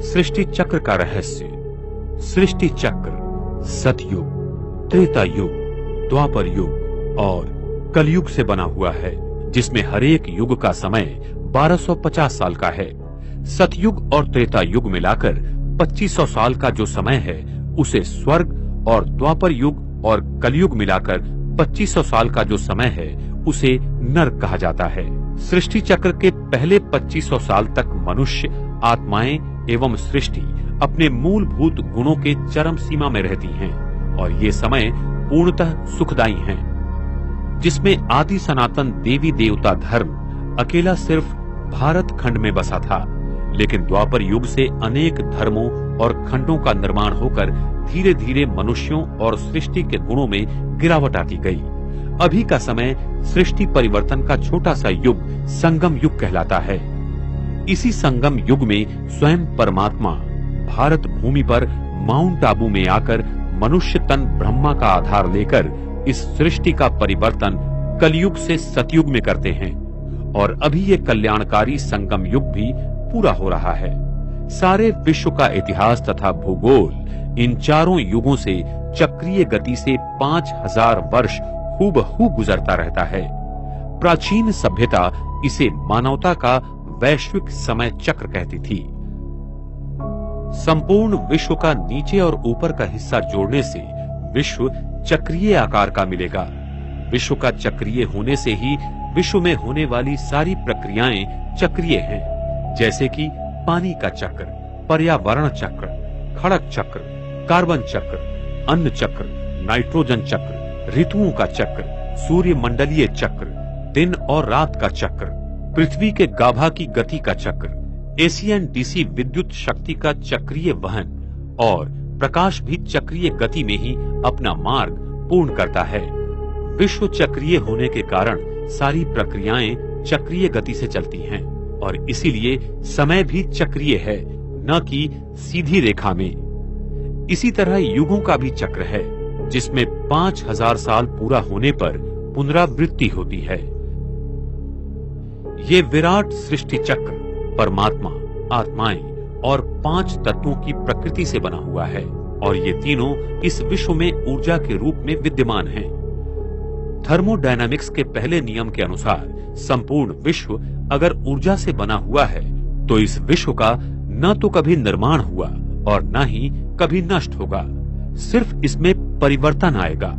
सृष्टि चक्र का रहस्य। सृष्टि चक्र सतयुग, त्रेता युग, द्वापर युग और कलयुग से बना हुआ है, जिसमें हर एक युग का समय 1250 साल का है। सतयुग और त्रेता युग मिलाकर 2500 साल का जो समय है उसे स्वर्ग, और द्वापर युग और कलयुग मिलाकर 2500 साल का जो समय है उसे नरक कहा जाता है। सृष्टि चक्र के पहले 2500 साल तक मनुष्य, आत्माएं एवं सृष्टि अपने मूलभूत गुणों के चरम सीमा में रहती हैं, और ये समय पूर्णतः सुखदायी हैं, जिसमें आदि सनातन देवी देवता धर्म अकेला सिर्फ भारत खंड में बसा था। लेकिन द्वापर युग से अनेक धर्मों और खंडों का निर्माण होकर धीरे धीरे मनुष्यों और सृष्टि के गुणों में गिरावट आती गई। अभी का समय सृष्टि परिवर्तन का छोटा सा युग संगम युग कहलाता है। इसी संगम युग में स्वयं परमात्मा भारत भूमि पर माउंट आबू में आकर मनुष्य तन ब्रह्मा का आधार लेकर इस सृष्टि का परिवर्तन कलयुग से सतयुग में करते हैं, और अभी ये कल्याणकारी संगम युग भी पूरा हो रहा है। सारे विश्व का इतिहास तथा भूगोल इन चारों युगों से चक्रीय गति से 5000 वर्ष हूबहू गुजरता रहता है। प्राचीन सभ्यता इसे मानवता का वैश्विक समय चक्र कहती थी। संपूर्ण विश्व का नीचे और ऊपर का हिस्सा जोड़ने से विश्व चक्रीय आकार का मिलेगा। विश्व का चक्रीय होने से ही विश्व में होने वाली सारी प्रक्रियाएं चक्रीय हैं, जैसे कि पानी का चक्र, पर्यावरण चक्र, खड़क चक्र, कार्बन चक्र, अन्न चक्र, नाइट्रोजन चक्र, ऋतुओं का चक्र, सूर्य मंडलीय चक्र, दिन और रात का चक्र, पृथ्वी के गाभा की गति का चक्र, एसी एंड डीसी विद्युत शक्ति का चक्रीय वहन, और प्रकाश भी चक्रीय गति में ही अपना मार्ग पूर्ण करता है। विश्व चक्रीय होने के कारण सारी प्रक्रियाएं चक्रीय गति से चलती हैं, और इसीलिए समय भी चक्रीय है, न कि सीधी रेखा में। इसी तरह युगों का भी चक्र है, जिसमें 5000 साल पूरा होने पर पुनरावृत्ति होती है। ये विराट सृष्टि चक्र परमात्मा, आत्माएं और 5 तत्वों की प्रकृति से बना हुआ है, और ये तीनों इस विश्व में ऊर्जा के रूप में विद्यमान हैं। थर्मोडायनामिक्स के पहले नियम के अनुसार संपूर्ण विश्व अगर ऊर्जा से बना हुआ है तो इस विश्व का न तो कभी निर्माण हुआ और न ही कभी नष्ट होगा, सिर्फ इसमें परिवर्तन आएगा।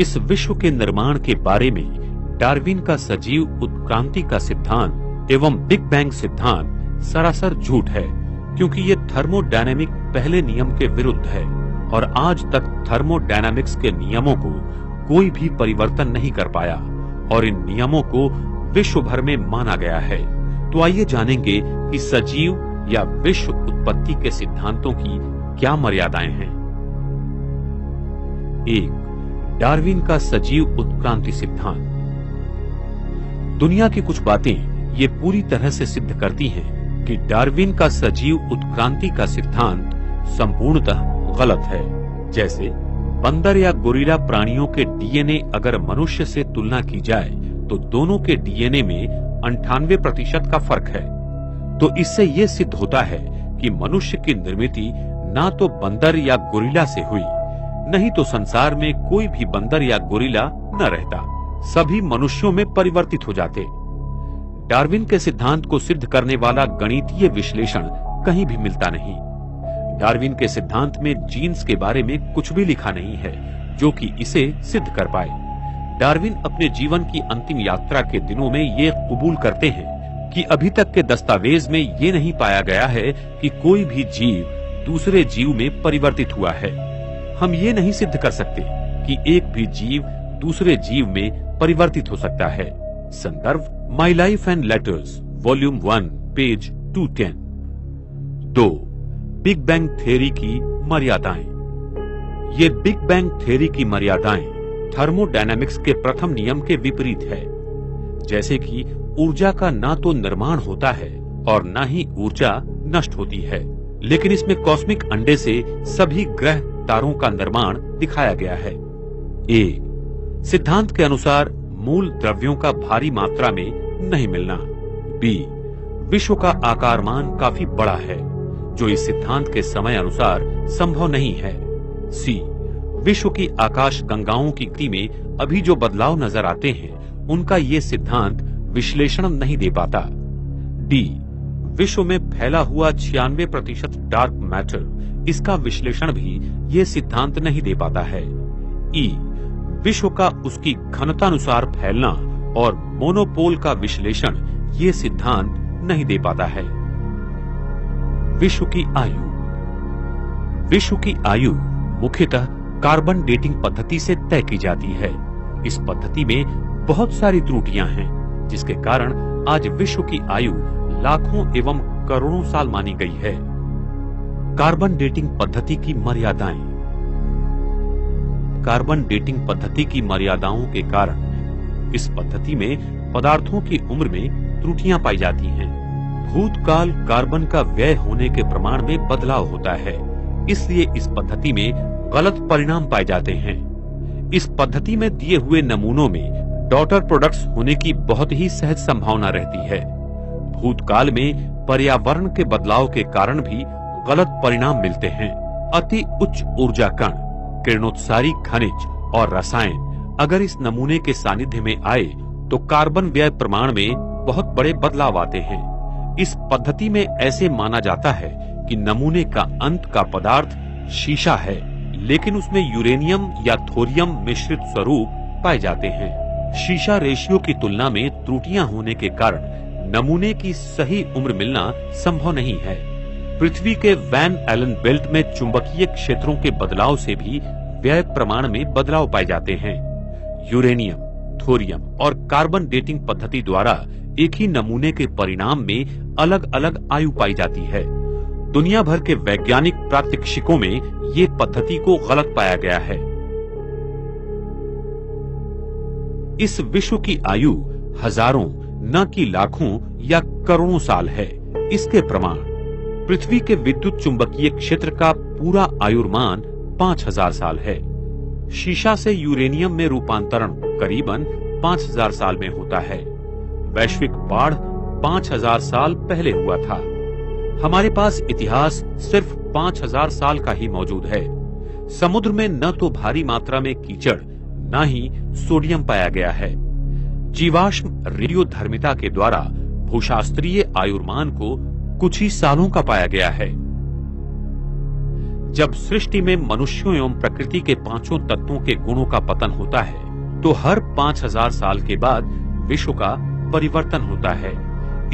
इस विश्व के निर्माण के बारे में डार्विन का सजीव उत्क्रांति का सिद्धांत एवं बिग बैंग सिद्धांत सरासर झूठ है, क्योंकि ये थर्मोडायनामिक पहले नियम के विरुद्ध है, और आज तक थर्मोडायनामिक्स के नियमों को कोई भी परिवर्तन नहीं कर पाया, और इन नियमों को विश्व भर में माना गया है। तो आइए जानेंगे कि सजीव या विश्व उत्पत्ति के सिद्धांतों की क्या मर्यादाएं हैं। 1. डार्विन का सजीव उत्क्रांति सिद्धांत। दुनिया की कुछ बातें ये पूरी तरह से सिद्ध करती हैं कि डार्विन का सजीव उत्क्रांति का सिद्धांत संपूर्णतः गलत है। जैसे बंदर या गोरिल्ला प्राणियों के डीएनए अगर मनुष्य से तुलना की जाए तो दोनों के डीएनए में 98% का फर्क है। तो इससे ये सिद्ध होता है कि मनुष्य की निर्मिति ना तो बंदर या गोरिल्ला से हुई, नहीं तो संसार में कोई भी बंदर या गोरिल्ला न रहता, सभी मनुष्यों में परिवर्तित हो जाते। डार्विन के सिद्धांत को सिद्ध करने वाला गणितीय विश्लेषण कहीं भी मिलता नहीं। डार्विन के सिद्धांत में जीन्स के बारे में कुछ भी लिखा नहीं है जो कि इसे सिद्ध कर पाए। डार्विन अपने जीवन की अंतिम यात्रा के दिनों में ये कबूल करते हैं कि अभी तक के दस्तावेज में ये नहीं पाया गया है कि कोई भी जीव दूसरे जीव में परिवर्तित हुआ है। हम ये नहीं सिद्ध कर सकते कि एक भी जीव दूसरे जीव में परिवर्तित हो सकता है। संदर्भ my life and letters volume 1 page 210। 2. Big bang theory की मर्यादाएं। ये बिग बैंग थ्योरी की मर्यादाएं थर्मोडायनामिक्स के प्रथम नियम के विपरीत है। जैसे कि ऊर्जा का ना तो निर्माण होता है और ना ही ऊर्जा नष्ट होती है, लेकिन इसमें कॉस्मिक अंडे से सभी ग्रह तारों का निर्माण दिखाया गया है। ए. सिद्धांत के अनुसार मूल द्रव्यों का भारी मात्रा में नहीं मिलना। बी. विश्व का आकारमान काफी बड़ा है, जो इस सिद्धांत के समय अनुसार संभव नहीं है। सी, विश्व की आकाश गंगाओं की गति में अभी जो बदलाव नजर आते हैं उनका ये सिद्धांत विश्लेषण नहीं दे पाता। डी, विश्व में फैला हुआ 96% डार्क मैटर, इसका विश्लेषण भी ये सिद्धांत नहीं दे पाता है। ई, विश्व का उसकी घनतानुसार फैलना और मोनोपोल का विश्लेषण ये सिद्धांत नहीं दे पाता है। विश्व की आयु। विश्व की आयु मुख्यतः कार्बन डेटिंग पद्धति से तय की जाती है। इस पद्धति में बहुत सारी त्रुटियां हैं, जिसके कारण आज विश्व की आयु लाखों एवं करोड़ों साल मानी गई है। कार्बन डेटिंग पद्धति की मर्यादाएं। कार्बन डेटिंग पद्धति की मर्यादाओं के कारण इस पद्धति में पदार्थों की उम्र में त्रुटियां पाई जाती हैं। भूतकाल कार्बन का व्यय होने के प्रमाण में बदलाव होता है, इसलिए इस पद्धति में गलत परिणाम पाए जाते हैं। इस पद्धति में दिए हुए नमूनों में डॉटर प्रोडक्ट्स होने की बहुत ही सहज संभावना रहती है। भूतकाल में पर्यावरण के बदलाव के कारण भी गलत परिणाम मिलते हैं। अति उच्च ऊर्जा कण, किरणोत्सारी खनिज और रसायन अगर इस नमूने के सानिध्य में आए तो कार्बन व्यय प्रमाण में बहुत बड़े बदलाव आते हैं। इस पद्धति में ऐसे माना जाता है कि नमूने का अंत का पदार्थ शीशा है, लेकिन उसमें यूरेनियम या थोरियम मिश्रित स्वरूप पाए जाते हैं। शीशा रेशियो की तुलना में त्रुटियां होने के कारण नमूने की सही उम्र मिलना संभव नहीं है। पृथ्वी के वैन एलन बेल्ट में चुंबकीय क्षेत्रों के बदलाव से भी व्यय प्रमाण में बदलाव पाए जाते हैं। यूरेनियम, थोरियम और कार्बन डेटिंग पद्धति द्वारा एक ही नमूने के परिणाम में अलग अलग आयु पाई जाती है। दुनिया भर के वैज्ञानिक प्रात्यक्षिकों में ये पद्धति को गलत पाया गया है। इस विश्व की आयु हजारों न कि लाखों या करोड़ों साल है। इसके प्रमाण पृथ्वी के विद्युत चुंबकीय क्षेत्र का पूरा आयुर्मान 5000 साल है। शीशा से यूरेनियम में रूपांतरण करीबन 5000 साल में होता है। वैश्विक बाढ़ 5000 साल पहले हुआ था। हमारे पास इतिहास सिर्फ 5000 साल का ही मौजूद है। समुद्र में न तो भारी मात्रा में कीचड़ न ही सोडियम पाया गया है। जीवाश्म रेडियोधर्मिता के द्वारा भूशास्त्रीय आयुर्मान को कुछ ही सालों का पाया गया है। जब सृष्टि में मनुष्यों एवं प्रकृति के पांचों तत्वों के गुणों का पतन होता है तो हर 5000 साल के बाद विश्व का परिवर्तन होता है।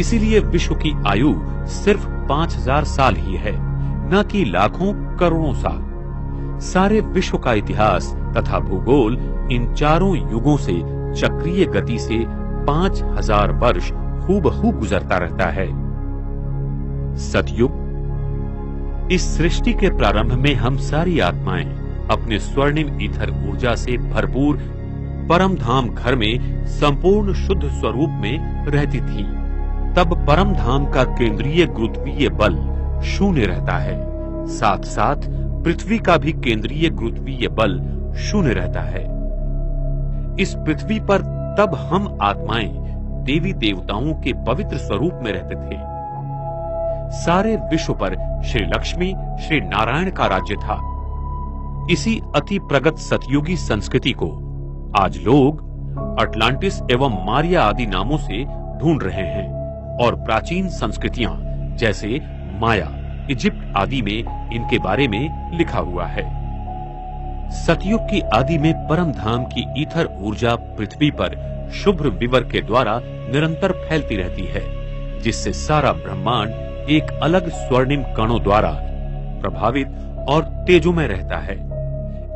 इसीलिए विश्व की आयु सिर्फ 5000 साल ही है, न कि लाखों करोड़ों साल। सारे विश्व का इतिहास तथा भूगोल इन चारों युगों से चक्रीय गति से 5000 वर्ष हूबहू गुजरता रहता है। सतयुग। इस सृष्टि के प्रारंभ में हम सारी आत्माएं अपने स्वर्णिम ईथर ऊर्जा से भरपूर परम धाम घर में संपूर्ण शुद्ध स्वरूप में रहती थी। तब परम धाम का केंद्रीय गुरुत्वीय बल शून्य रहता है। साथ साथ पृथ्वी का भी केंद्रीय गुरुत्वीय बल शून्य रहता है। इस पृथ्वी पर तब हम आत्माएं देवी देवताओं के पवित्र स्वरूप में रहते थे। सारे विश्व पर श्री लक्ष्मी, श्री नारायण का राज्य था। इसी अति प्रगत सतयुगी संस्कृति को आज लोग अटलांटिस एवं मारिया आदि नामों से ढूंढ रहे हैं और प्राचीन संस्कृतियां जैसे माया, इजिप्ट आदि में इनके बारे में लिखा हुआ है। सतयुग की आदि में परम धाम की ईथर ऊर्जा पृथ्वी पर शुभ्र विवर के द्वारा निरंतर फैलती रहती है, जिससे सारा ब्रह्मांड एक अलग स्वर्णिम कणों द्वारा प्रभावित और तेजोमय रहता है।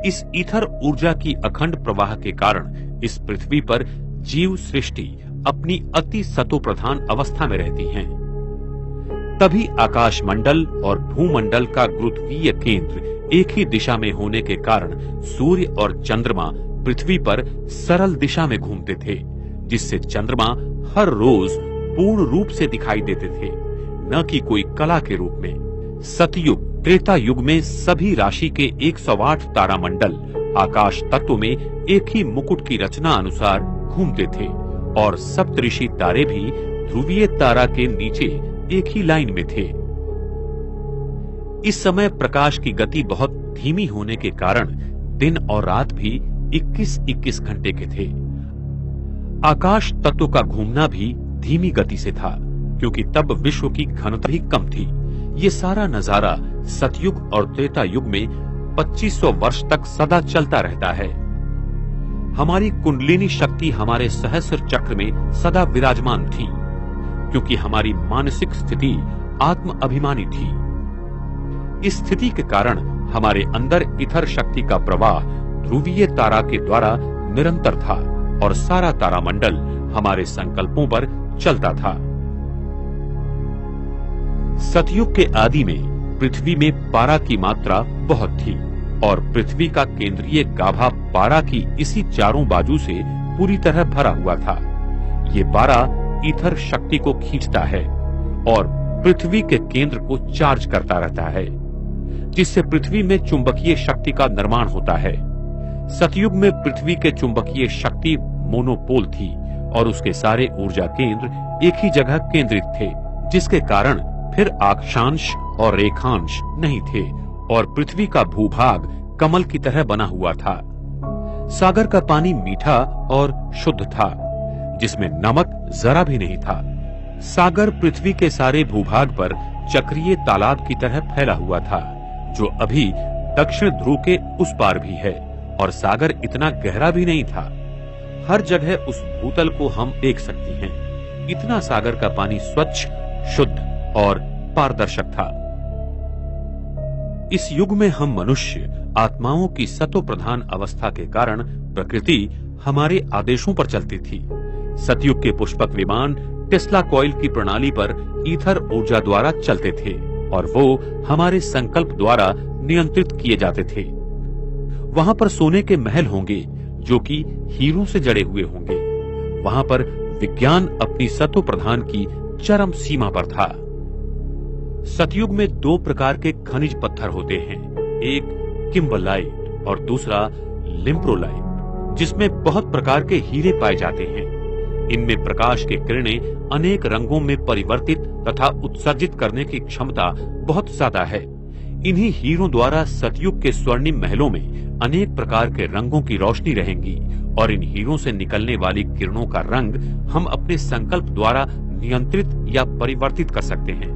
इस ईथर ऊर्जा की अखंड प्रवाह के कारण इस पृथ्वी पर जीव सृष्टि अपनी अति सतो प्रधान अवस्था में रहती है। तभी आकाश मंडल और भूमंडल का गुरुत्वीय केंद्र एक ही दिशा में होने के कारण सूर्य और चंद्रमा पृथ्वी पर सरल दिशा में घूमते थे, जिससे चंद्रमा हर रोज पूर्ण रूप से दिखाई देते थे, न कि कोई कला के रूप में। सतयुग त्रेता युग में सभी राशि के 108 तारामंडल आकाश तत्व में एक ही मुकुट की रचना अनुसार घूमते थे और सप्तऋषि तारे भी ध्रुवीय तारा के नीचे एक ही लाइन में थे। इस समय प्रकाश की गति बहुत धीमी होने के कारण दिन और रात भी 21-21 घंटे के थे। आकाश तत्व का घूमना भी धीमी गति से था, क्योंकि तब विश्व की घनता भी कम थी। ये सारा नजारा सतयुग और त्रेता युग में 2500 वर्ष तक सदा चलता रहता है। हमारी कुंडलिनी शक्ति हमारे सहस्र चक्र में सदा विराजमान थी, क्योंकि हमारी मानसिक स्थिति आत्म अभिमानी थी। इस स्थिति के कारण हमारे अंदर इथर शक्ति का प्रवाह ध्रुवीय तारा के द्वारा निरंतर था और सारा तारामंडल हमारे संकल्पों पर चलता था। सतयुग के आदि में पृथ्वी में पारा की मात्रा बहुत थी और पृथ्वी का केंद्रीय गाभा पारा की इसी चारों बाजू से पूरी तरह भरा हुआ था। ये पारा ईथर शक्ति को खींचता है और पृथ्वी के केंद्र को चार्ज करता रहता है, जिससे पृथ्वी में चुंबकीय शक्ति का निर्माण होता है। सतयुग में पृथ्वी के चुंबकीय शक्ति मोनोपोल थी और उसके सारे ऊर्जा केंद्र एक ही जगह केंद्रित थे, जिसके कारण फिर अक्षांश और रेखांश नहीं थे और पृथ्वी का भूभाग कमल की तरह बना हुआ था। सागर का पानी मीठा और शुद्ध था, जिसमें नमक जरा भी नहीं था। सागर पृथ्वी के सारे भूभाग पर चक्रीय तालाब की तरह फैला हुआ था, जो अभी दक्षिण ध्रुव के उस पार भी है, और सागर इतना गहरा भी नहीं था। हर जगह उस भूतल को हम देख सकते हैं। इतना सागर का पानी स्वच्छ, शुद्ध और पारदर्शक था। इस युग में हम मनुष्य आत्माओं की सतो प्रधान अवस्था के कारण प्रकृति हमारे आदेशों पर चलती थी। सतयुग के पुष्पक विमान टेस्ला कॉइल की प्रणाली पर ईथर ऊर्जा द्वारा चलते थे और वो हमारे संकल्प द्वारा नियंत्रित किए जाते थे। वहां पर सोने के महल होंगे जो कि हीरों से जड़े हुए होंगे। वहां पर विज्ञान अपनी सतो प्रधान की चरम सीमा पर था। सतयुग में दो प्रकार के खनिज पत्थर होते हैं, एक किम्बरलाइट और दूसरा लिम्प्रोलाइट, जिसमें बहुत प्रकार के हीरे पाए जाते हैं। इनमें प्रकाश की किरणें अनेक रंगों में परिवर्तित तथा उत्सर्जित करने की क्षमता बहुत ज्यादा है। इन्हीं हीरों द्वारा सतयुग के स्वर्णिम महलों में अनेक प्रकार के रंगों की रोशनी रहेंगी और इन हीरों से निकलने वाली किरणों का रंग हम अपने संकल्प द्वारा नियंत्रित या परिवर्तित कर सकते हैं।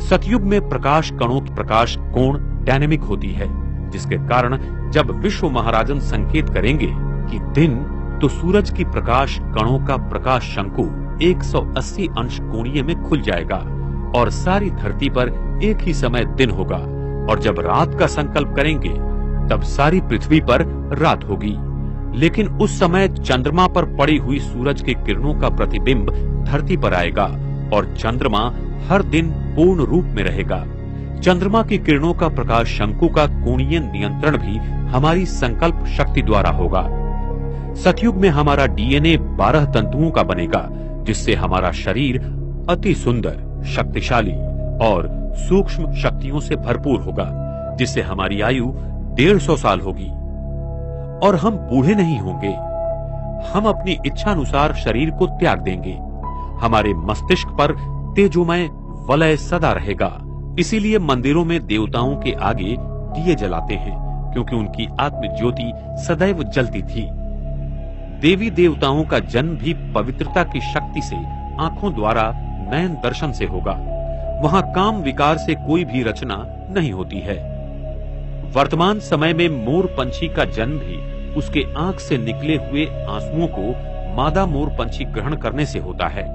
सतयुग में प्रकाश कणों की प्रकाश कोण डायनेमिक होती है, जिसके कारण जब विश्व महाराजन संकेत करेंगे कि दिन, तो सूरज की प्रकाश कणों का प्रकाश शंकु 180 अंश कोणीय में खुल जाएगा और सारी धरती पर एक ही समय दिन होगा। और जब रात का संकल्प करेंगे तब सारी पृथ्वी पर रात होगी, लेकिन उस समय चंद्रमा पर पड़ी हुई सूरज की किरणों का प्रतिबिंब धरती पर आएगा और चंद्रमा हर दिन पूर्ण रूप में रहेगा। चंद्रमा की किरणों का प्रकाश शंकु का कोणीय नियंत्रण भी हमारी संकल्प शक्ति द्वारा होगा। सतयुग में हमारा डीएनए 12 तंतुओं का बनेगा, जिससे हमारा शरीर अति सुंदर, शक्तिशाली और सूक्ष्म शक्तियों से भरपूर होगा, जिससे हमारी आयु 150 साल होगी और हम बूढ़े नहीं होंगे। हम अपनी इच्छानुसार शरीर को त्याग देंगे। हमारे मस्तिष्क पर तेजोमय वलय सदा रहेगा। इसीलिए मंदिरों में देवताओं के आगे दिए जलाते हैं, क्योंकि उनकी आत्म ज्योति सदैव जलती थी। देवी देवताओं का जन्म भी पवित्रता की शक्ति से आंखों द्वारा नयन दर्शन से होगा। वहां काम विकार से कोई भी रचना नहीं होती है। वर्तमान समय में मोर पंछी का जन्म भी उसके आंख से निकले हुए आंसुओं को मादा मोर पंछी ग्रहण करने से होता है।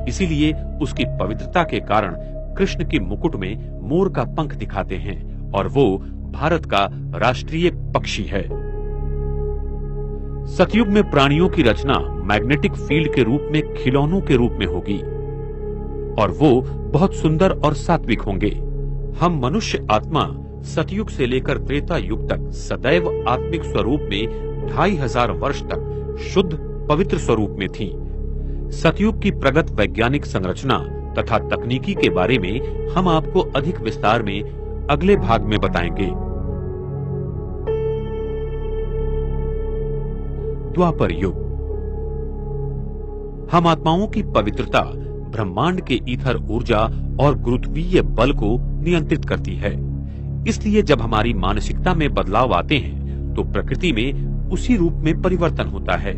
इसीलिए उसकी पवित्रता के कारण कृष्ण के मुकुट में मोर का पंख दिखाते हैं और वो भारत का राष्ट्रीय पक्षी है। सतयुग में प्राणियों की रचना मैग्नेटिक फील्ड के रूप में खिलौनों के रूप में होगी और वो बहुत सुंदर और सात्विक होंगे। हम मनुष्य आत्मा सतयुग से लेकर त्रेता युग तक सदैव आत्मिक स्वरूप में 2500 वर्ष तक शुद्ध पवित्र स्वरूप में थी। सतयुग की प्रगत वैज्ञानिक संरचना तथा तकनीकी के बारे में हम आपको अधिक विस्तार में अगले भाग में बताएंगे। द्वापर युग। हम आत्माओं की पवित्रता ब्रह्मांड के ईथर ऊर्जा और गुरुत्वीय बल को नियंत्रित करती है। इसलिए जब हमारी मानसिकता में बदलाव आते हैं तो प्रकृति में उसी रूप में परिवर्तन होता है।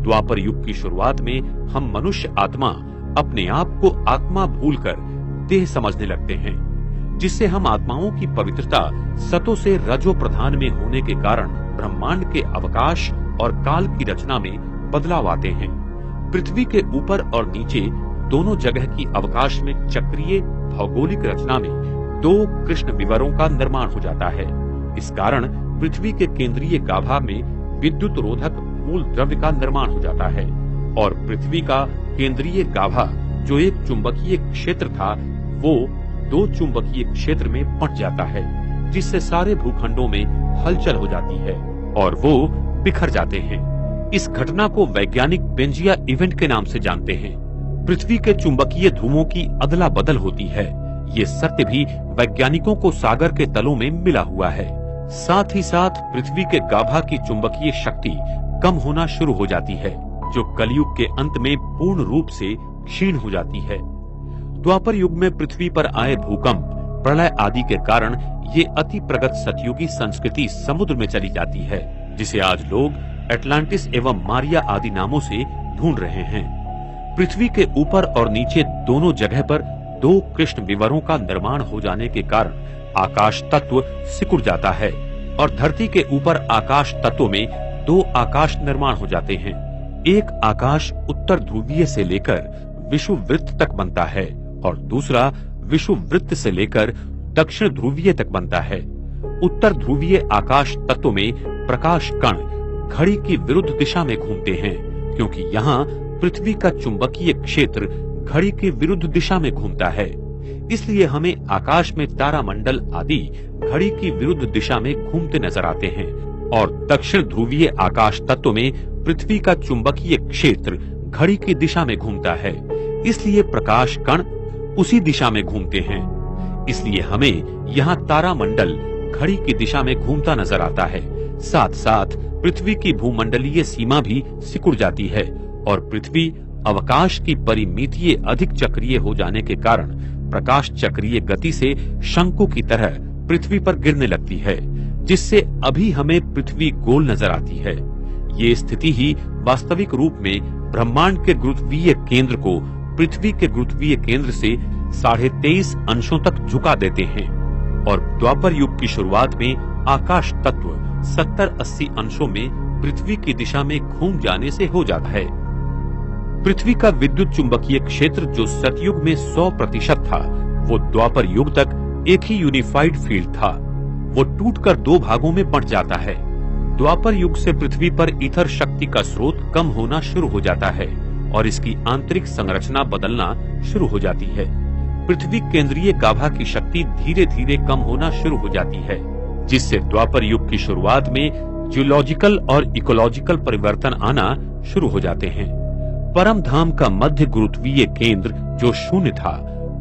द्वापर युग की शुरुआत में हम मनुष्य आत्मा अपने आप को आत्मा भूलकर देह समझने लगते हैं, जिससे हम आत्माओं की पवित्रता सतो से रजो प्रधान में होने के कारण ब्रह्मांड के अवकाश और काल की रचना में बदलाव आते हैं। पृथ्वी के ऊपर और नीचे दोनों जगह की अवकाश में चक्रीय भौगोलिक रचना में दो कृष्ण विवरों का निर्माण हो जाता है। इस कारण पृथ्वी के केंद्रीय गाभा में विद्युत रोधक मूल द्रव्य का निर्माण हो जाता है और पृथ्वी का केंद्रीय गाभा जो एक चुंबकीय क्षेत्र था वो दो चुंबकीय क्षेत्र में बंट जाता है, जिससे सारे भूखंडों में हलचल हो जाती है और वो बिखर जाते हैं। इस घटना को वैज्ञानिक पेंजिया इवेंट के नाम से जानते हैं। पृथ्वी के चुंबकीय ध्रुवों की अदला बदल होती है। ये सत्य भी वैज्ञानिकों को सागर के तलों में मिला हुआ है। साथ ही साथ पृथ्वी के गाभा की चुंबकीय शक्ति कम होना शुरू हो जाती है, जो कलयुग के अंत में पूर्ण रूप से क्षीण हो जाती है। द्वापर युग में पृथ्वी पर आए भूकंप, प्रलय आदि के कारण ये अति प्रगत सतयुगी संस्कृति समुद्र में चली जाती है, जिसे आज लोग एटलांटिस एवं मारिया आदि नामों से ढूंढ रहे हैं। पृथ्वी के ऊपर और नीचे दोनों जगह पर दो कृष्ण विवरों का निर्माण हो जाने के कारण आकाश तत्व सिकुड़ जाता है और धरती के ऊपर आकाश तत्व में दो आकाश निर्माण हो जाते हैं। एक आकाश उत्तर ध्रुवीय से लेकर विषुववृत्त तक बनता है और दूसरा विषुववृत्त से लेकर दक्षिण ध्रुवीय तक बनता है। उत्तर ध्रुवीय आकाश तत्व में प्रकाश कण घड़ी की विरुद्ध दिशा में घूमते हैं, क्योंकि यहाँ पृथ्वी का चुंबकीय क्षेत्र घड़ी की विरुद्ध दिशा में घूमता है। इसलिए हमें आकाश में तारामंडल आदि घड़ी की विरुद्ध दिशा में घूमते नजर आते हैं और दक्षिण ध्रुवीय आकाश तत्व में पृथ्वी का चुंबकीय क्षेत्र घड़ी की दिशा में घूमता है। इसलिए प्रकाश कण उसी दिशा में घूमते हैं। इसलिए हमें यहाँ तारामंडल घड़ी की दिशा में घूमता नजर आता है। साथ साथ पृथ्वी की भूमंडलीय सीमा भी सिकुड़ जाती है और पृथ्वी अवकाश की परिमितीय अधिक चक्रीय हो जाने के कारण प्रकाश चक्रीय गति से शंकु की तरह पृथ्वी पर गिरने लगती है, जिससे अभी हमें पृथ्वी गोल नजर आती है। ये स्थिति ही वास्तविक रूप में ब्रह्मांड के गुरुत्वीय केंद्र को पृथ्वी के गुरुत्वीय केंद्र से 23.5 अंशों तक झुका देते हैं और द्वापर युग की शुरुआत में आकाश तत्व 70-80 अंशों में पृथ्वी की दिशा में घूम जाने से हो जाता है। पृथ्वी का विद्युत चुंबकीय क्षेत्र जो सतयुग में 100% था, वो द्वापर युग तक एक ही यूनिफाइड फील्ड था। वो टूटकर दो भागों में बंट जाता है। द्वापर युग से पृथ्वी पर ईथर शक्ति का स्रोत कम होना शुरू हो जाता है और इसकी आंतरिक संरचना बदलना शुरू हो जाती है। पृथ्वी केंद्रीय गाभा की शक्ति धीरे धीरे कम होना शुरू हो जाती है, जिससे द्वापर युग की शुरुआत में जियोलॉजिकल और इकोलॉजिकल परिवर्तन आना शुरू हो जाते हैं। परम धाम का मध्य गुरुत्वीय केंद्र जो शून्य था,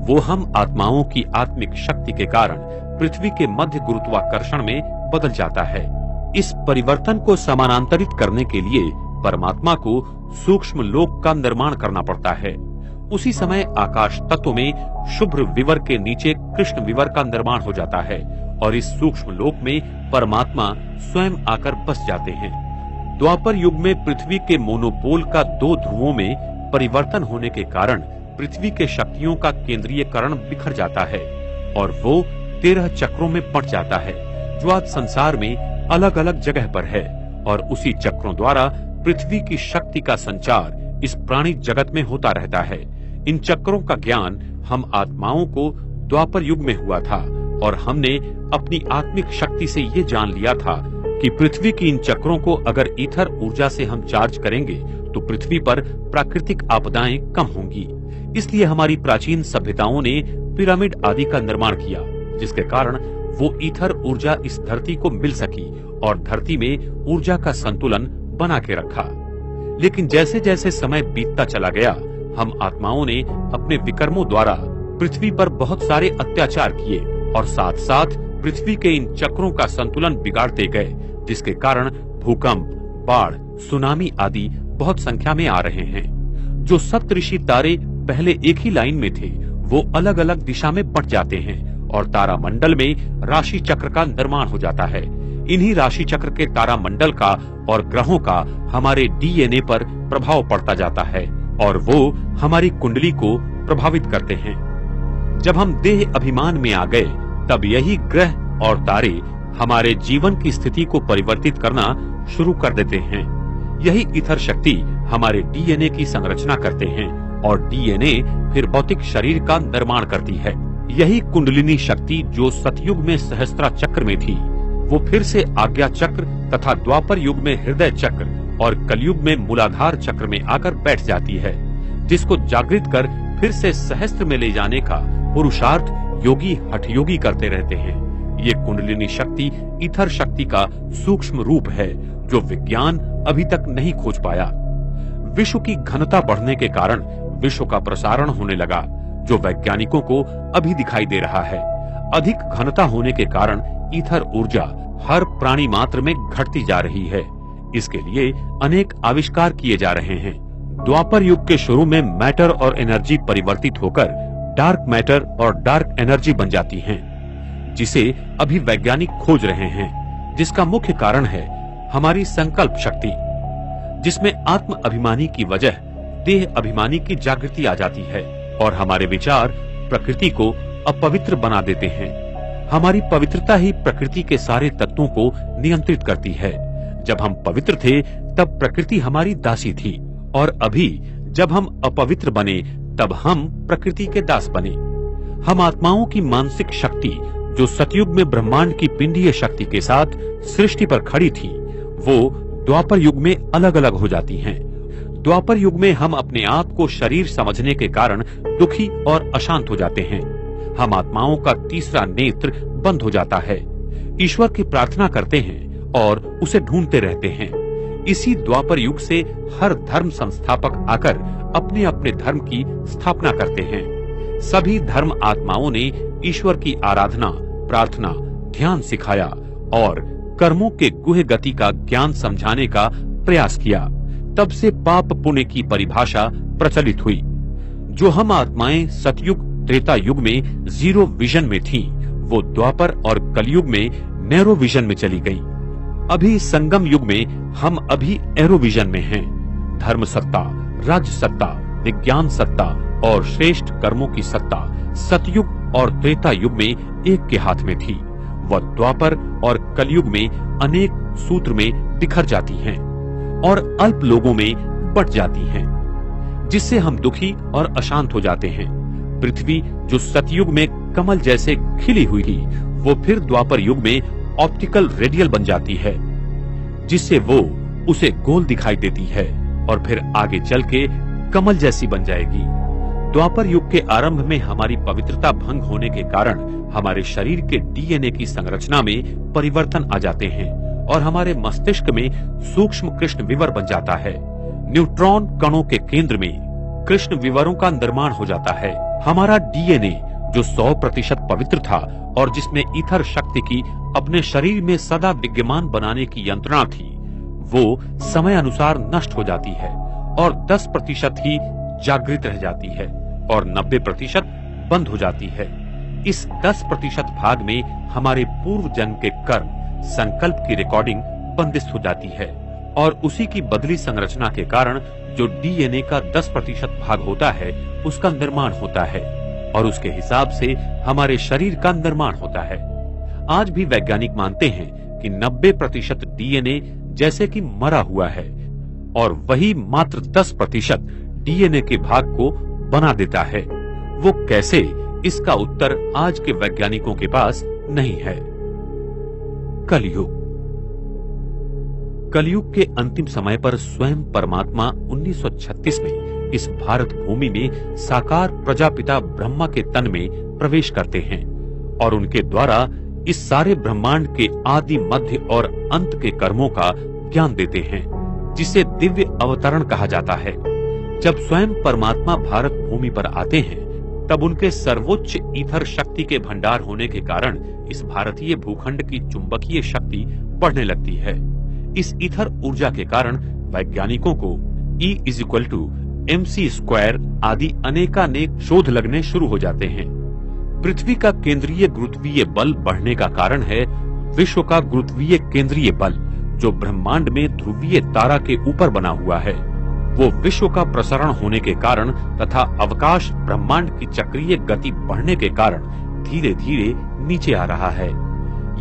वो हम आत्माओं की आत्मिक शक्ति के कारण पृथ्वी के मध्य गुरुत्वाकर्षण में बदल जाता है। इस परिवर्तन को समानांतरित करने के लिए परमात्मा को सूक्ष्म लोक का निर्माण करना पड़ता है। उसी समय आकाश तत्व में शुभ्र विवर के नीचे कृष्ण विवर का निर्माण हो जाता है और इस सूक्ष्म लोक में परमात्मा स्वयं आकर बस जाते हैं। द्वापर युग में पृथ्वी के मोनोपोल का दो ध्रुवों में परिवर्तन होने के कारण पृथ्वी के शक्तियों का केंद्रीयकरण बिखर जाता है और वो 13 चक्रों में बंट जाता है, जो आज संसार में अलग अलग जगह पर है और उसी चक्रों द्वारा पृथ्वी की शक्ति का संचार इस प्राणी जगत में होता रहता है। इन चक्रों का ज्ञान हम आत्माओं को द्वापर युग में हुआ था और हमने अपनी आत्मिक शक्ति से ये जान लिया था कि पृथ्वी की इन चक्रों को अगर ईथर ऊर्जा से हम चार्ज करेंगे तो पृथ्वी पर प्राकृतिक आपदाएं कम होंगी। इसलिए हमारी प्राचीन सभ्यताओं ने पिरामिड आदि का निर्माण किया, जिसके कारण वो ईथर ऊर्जा इस धरती को मिल सकी और धरती में ऊर्जा का संतुलन बना के रखा। लेकिन जैसे जैसे समय बीतता चला गया, हम आत्माओं ने अपने विकर्मों द्वारा पृथ्वी पर बहुत सारे अत्याचार किए और साथ साथ पृथ्वी के इन चक्रों का संतुलन बिगाड़ते गए, जिसके कारण भूकंप, बाढ़, सुनामी आदि बहुत संख्या में आ रहे हैं। जो सप्तऋषि तारे पहले एक ही लाइन में थे वो अलग अलग दिशा में बंट जाते हैं और तारामंडल में राशि चक्र का निर्माण हो जाता है। इन्हीं राशि चक्र के तारामंडल का और ग्रहों का हमारे डीएनए पर प्रभाव पड़ता जाता है और वो हमारी कुंडली को प्रभावित करते हैं। जब हम देह अभिमान में आ गए तब यही ग्रह और तारे हमारे जीवन की स्थिति को परिवर्तित करना शुरू कर देते हैं। यही ईथर शक्ति हमारे डीएनए की संरचना करते हैं और डीएनए फिर भौतिक शरीर का निर्माण करती है। यही कुंडलिनी शक्ति जो सतयुग में सहस्त्रा चक्र में थी वो फिर से आज्ञा चक्र तथा द्वापर युग में हृदय चक्र और कलयुग में मूलाधार चक्र में आकर बैठ जाती है, जिसको जागृत कर फिर से सहस्त्र में ले जाने का पुरुषार्थ योगी हठयोगी करते रहते हैं। ये कुंडलिनी शक्ति ईथर शक्ति का सूक्ष्म रूप है जो विज्ञान अभी तक नहीं खोज पाया। विश्व की घनता बढ़ने के कारण विश्व का प्रसारण होने लगा जो वैज्ञानिकों को अभी दिखाई दे रहा है। अधिक घनता होने के कारण ईथर ऊर्जा हर प्राणी मात्र में घटती जा रही है। इसके लिए अनेक आविष्कार किए जा रहे हैं। द्वापर युग के शुरू में मैटर और एनर्जी परिवर्तित होकर डार्क मैटर और डार्क एनर्जी बन जाती हैं, जिसे अभी वैज्ञानिक खोज रहे हैं। जिसका मुख्य कारण है हमारी संकल्प शक्ति, जिसमें आत्म अभिमानी की वजह देह अभिमानी की जागृति आ जाती है और हमारे विचार प्रकृति को अपवित्र बना देते हैं। हमारी पवित्रता ही प्रकृति के सारे तत्वों को नियंत्रित करती है। जब हम पवित्र थे तब प्रकृति हमारी दासी थी और अभी जब हम अपवित्र बने तब हम प्रकृति के दास बने। हम आत्माओं की मानसिक शक्ति जो सतयुग में ब्रह्मांड की पिंडीय शक्ति के साथ सृष्टि पर खड़ी थी वो द्वापर युग में अलग अलग हो जाती हैं। द्वापर युग में हम अपने आप को शरीर समझने के कारण दुखी और अशांत हो जाते हैं। हम आत्माओं का तीसरा नेत्र बंद हो जाता है। ईश्वर की प्रार्थना करते हैं और उसे ढूंढते रहते हैं। इसी द्वापर युग से हर धर्म संस्थापक आकर अपने अपने धर्म की स्थापना करते हैं। सभी धर्म आत्माओं ने ईश्वर की आराधना, प्रार्थना, ध्यान सिखाया और कर्मों के गुह गति का ज्ञान समझाने का प्रयास किया। तब से पाप पुण्य की परिभाषा प्रचलित हुई। जो हम आत्माएं सतयुग त्रेता युग में जीरो विजन में थीं, वो द्वापर और कलयुग में नैरो विजन में चली गई। अभी संगम युग में हम अभी एरो विजन में हैं। धर्म सत्ता, राज्य सत्ता, विज्ञान सत्ता और श्रेष्ठ कर्मों की सत्ता सतयुग और त्रेता युग में एक के हाथ में थी। वह द्वापर और कलयुग में अनेक सूत्र में बिखर जाती हैं और अल्प लोगों में बट जाती हैं, जिससे हम दुखी और अशांत हो जाते हैं। पृथ्वी जो सतयुग में कमल जैसे खिली हुई थी वो फिर द्वापर युग में ऑप्टिकल रेडियल बन जाती है, जिससे वो उसे गोल दिखाई देती है और फिर आगे चल के कमल जैसी बन जाएगी। द्वापर युग के आरंभ में हमारी पवित्रता भंग होने के कारण हमारे शरीर के डीएनए की संरचना में परिवर्तन आ जाते हैं और हमारे मस्तिष्क में सूक्ष्म कृष्ण विवर बन जाता है। न्यूट्रॉन कणों के केंद्र में कृष्ण विवरों का निर्माण हो जाता है। हमारा डीएनए जो 100% पवित्र था और जिसमें ईथर शक्ति की अपने शरीर में सदा विद्यमान बनाने की यंत्रणा थी, वो समय अनुसार नष्ट हो जाती है और 10% ही जागृत रह जाती है और 90% बंद हो जाती है। इस 10% भाग में हमारे पूर्व जन्म के कर्म, संकल्प की रिकॉर्डिंग बंदिश हो जाती है और उसी की बदली संरचना के कारण जो डीएनए का 10% भाग होता है उसका निर्माण होता है और उसके हिसाब से हमारे शरीर का निर्माण होता है। आज भी वैज्ञानिक मानते हैं कि 90% डीएनए जैसे कि मरा हुआ है और वही मात्र 10% डीएनए के भाग को बना देता है। वो कैसे, इसका उत्तर आज के वैज्ञानिकों के पास नहीं है। कलयुग। कलयुग के अंतिम समय पर स्वयं परमात्मा 1936 में इस भारत भूमि में साकार प्रजापिता ब्रह्मा के तन में प्रवेश करते हैं और उनके द्वारा इस सारे ब्रह्मांड के आदि, मध्य और अंत के कर्मों का ज्ञान देते हैं, जिसे दिव्य अवतरण कहा जाता है। जब स्वयं परमात्मा भारत भूमि पर आते हैं तब उनके सर्वोच्च ईथर शक्ति के भंडार होने के कारण इस भारतीय भूखंड की चुंबकीय शक्ति बढ़ने लगती है। इस ईथर ऊर्जा के कारण वैज्ञानिकों को E = MC² आदि अनेकानेक शोध लगने शुरू हो जाते हैं। पृथ्वी का केंद्रीय गुरुत्वीय बल बढ़ने का कारण है विश्व का गुरुत्वीय केंद्रीय बल, जो ब्रह्मांड में ध्रुवीय तारा के ऊपर बना हुआ है। वो विश्व का प्रसारण होने के कारण तथा अवकाश ब्रह्मांड की चक्रीय गति बढ़ने के कारण धीरे धीरे नीचे आ रहा है।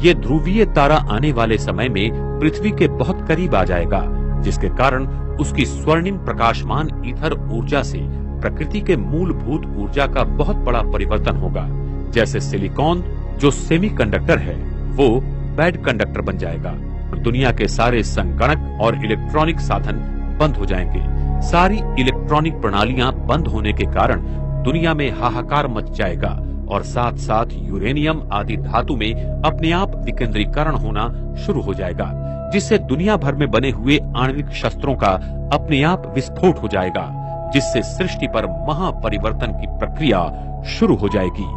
ये ध्रुवीय तारा आने वाले समय में पृथ्वी के बहुत करीब आ जाएगा, जिसके कारण उसकी स्वर्णिम प्रकाशमान ईथर ऊर्जा से प्रकृति के मूलभूत ऊर्जा का बहुत बड़ा परिवर्तन होगा। जैसे सिलिकॉन जो सेमीकंडक्टर है, वो बैड कंडक्टर बन जाएगा। दुनिया के सारे संगणक और इलेक्ट्रॉनिक साधन बंद हो जाएंगे। सारी इलेक्ट्रॉनिक प्रणालियां बंद होने के कारण दुनिया में हाहाकार मच जाएगा और साथ साथ यूरेनियम आदि धातु में अपने आप विकेंद्रीकरण होना शुरू हो जाएगा, जिससे दुनिया भर में बने हुए आणविक शस्त्रों का अपने आप विस्फोट हो जाएगा, जिससे सृष्टि पर महापरिवर्तन की प्रक्रिया शुरू हो जाएगी।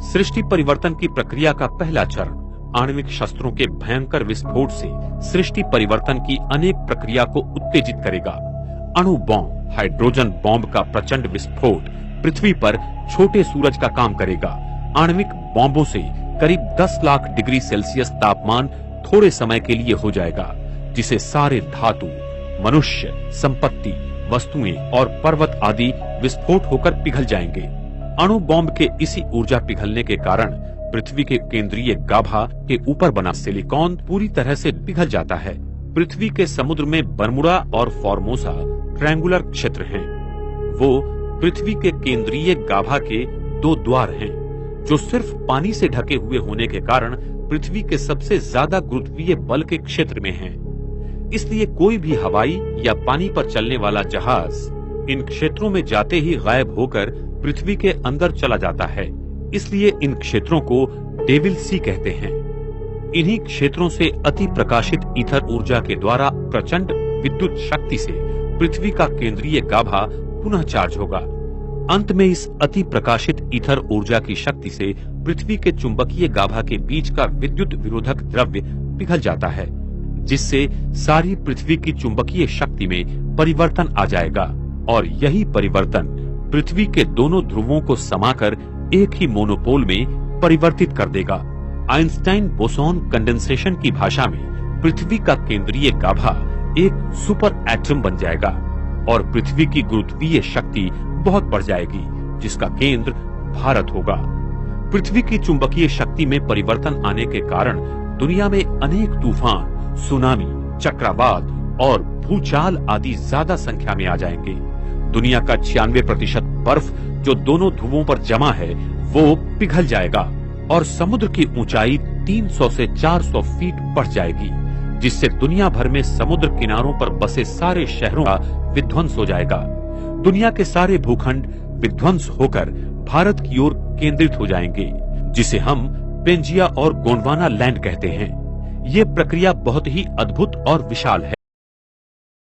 सृष्टि परिवर्तन की प्रक्रिया का पहला चरण आणविक शस्त्रों के भयंकर विस्फोट से सृष्टि परिवर्तन की अनेक प्रक्रिया को उत्तेजित करेगा। अणु बॉम्ब, हाइड्रोजन बॉम्ब का प्रचंड विस्फोट पृथ्वी पर छोटे सूरज का काम करेगा। आणविक बॉम्बों से करीब 10 लाख डिग्री सेल्सियस तापमान थोड़े समय के लिए हो जाएगा, जिसे सारे धातु, मनुष्य, संपत्ति, वस्तुएं और पर्वत आदि विस्फोट होकर पिघल जाएंगे। अणु बॉम्ब के इसी ऊर्जा पिघलने के कारण पृथ्वी के केंद्रीय गाभा के ऊपर बना सिलिकॉन पूरी तरह से पिघल जाता है। पृथ्वी के समुद्र में बर्मुडा और फॉर्मोसा ट्रायंगुलर क्षेत्र हैं। वो पृथ्वी के केंद्रीय गाभा के 2 द्वार हैं, जो सिर्फ पानी से ढके हुए होने के कारण पृथ्वी के सबसे ज्यादा गुरुत्वीय बल के क्षेत्र में हैं। इसलिए कोई भी हवाई या पानी पर चलने वाला जहाज इन क्षेत्रों में जाते ही गायब होकर पृथ्वी के अंदर चला जाता है। इसलिए इन क्षेत्रों को डेविल सी कहते हैं। इन्हीं क्षेत्रों से अति प्रकाशित ईथर ऊर्जा के द्वारा प्रचंड विद्युत शक्ति से पृथ्वी का केंद्रीय गाभा पुनः चार्ज होगा। अंत में इस अति प्रकाशित ईथर ऊर्जा की शक्ति से पृथ्वी के चुंबकीय गाभा के बीच का विद्युत विरोधक द्रव्य पिघल जाता है, जिससे सारी पृथ्वी की चुंबकीय शक्ति में परिवर्तन आ जाएगा और यही परिवर्तन पृथ्वी के दोनों ध्रुवों को समाकर एक ही मोनोपोल में परिवर्तित कर देगा। आइंस्टाइन बोसॉन कंडेंसेशन की भाषा में पृथ्वी का केंद्रीय गाभा एक सुपर एटम बन जाएगा और पृथ्वी की गुरुत्वीय शक्ति बहुत बढ़ जाएगी, जिसका केंद्र भारत होगा। पृथ्वी की चुंबकीय शक्ति में परिवर्तन आने के कारण दुनिया में अनेक तूफान, सुनामी, चक्रवात और भूचाल आदि ज्यादा संख्या में आ जाएंगे। दुनिया का 96% बर्फ जो दोनों ध्रुवों पर जमा है वो पिघल जाएगा और समुद्र की ऊंचाई 300 से 400 फीट बढ़ जाएगी, जिससे दुनिया भर में समुद्र किनारों पर बसे सारे शहरों का विध्वंस हो जाएगा। दुनिया के सारे भूखंड विध्वंस होकर भारत की ओर केंद्रित हो जाएंगे, जिसे हम पेंजिया और गोंडवाना लैंड कहते हैं। ये प्रक्रिया बहुत ही अद्भुत और विशाल है।